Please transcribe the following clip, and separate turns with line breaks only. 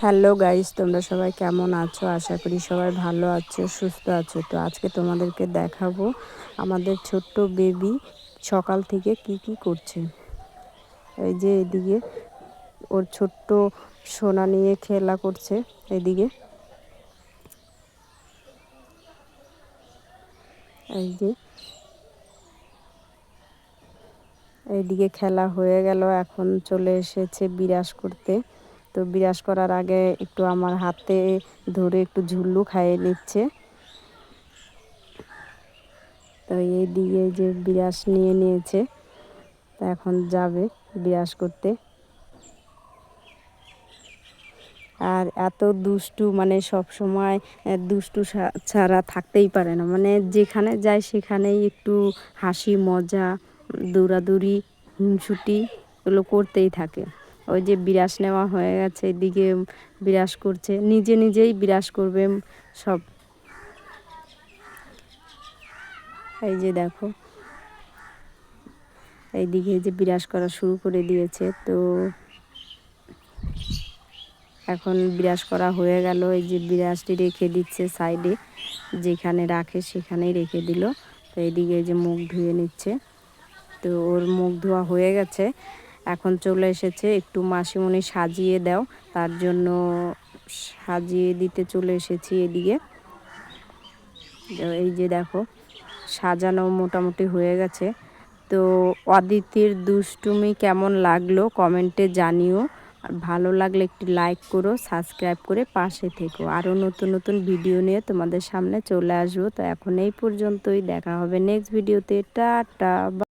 Hello guys, তোমরা সবাই কেমন আছো? আশা করি সবাই ভালো আছো, সুস্থ আছো। তো আজকে তোমাদেরকে দেখাবো আমাদের ছোট্ট বেবি সকাল থেকে কি করছে। এই যে এদিকে ওর ছোট্ট সোনা নিয়ে খেলা করছে। এদিকে এই যে এইদিকে খেলা হয়ে গেল, এখন চলে এসেছে বিরাস করতে। তো বিরাস করার আগে একটু আমার হাতে ধরে একটু ঝুল্লু খাইয়ে নিচ্ছে। তো এইদিকে যে বিরাস নিয়ে নিয়েছে, তা এখন যাবে বিরাস করতে। আর এত দুষ্টু, মানে সব সময় দুষ্টু ছাড়া থাকতেই পারে না। মানে যেখানে যায় সেখানেই একটু হাসি মজা, দৌড়াদৌড়ি, হিংসুটি এগুলো করতেই থাকে। ওই যে বিরাস নেওয়া হয়ে গেছে, এদিকে বিরাস করছে, নিজে নিজেই বিরাস করবে সব। এই যে দেখো, এইদিকে যে বিরাস করা শুরু করে দিয়েছে। তো এখন বিরাস করা হয়ে গেল। এই যে বিরাসটি রেখে দিচ্ছে সাইডে, যেখানে রাখে সেখানেই রেখে দিল। তো এইদিকে যে মুখ ধুয়ে নিচ্ছে। তো ওর মুখ ধোয়া হয়ে গেছে, এখন চলে এসেছে একটু মাসিমণি সাজিয়ে দাও, তার জন্য সাজিয়ে দিতে চলে এসেছি এদিকে। এই যে দেখো, সাজানো মোটামুটি হয়ে গেছে। তো অদিতির দুষ্টুমি কেমন লাগলো কমেন্টে জানিও। আর ভালো লাগলে একটি লাইক করো, সাবস্ক্রাইব করে পাশে থেকো। আরও নতুন নতুন ভিডিও নিয়ে তোমাদের সামনে চলে আসবো। তো এখন এই পর্যন্তই, দেখা হবে নেক্সট ভিডিওতে। টাটা।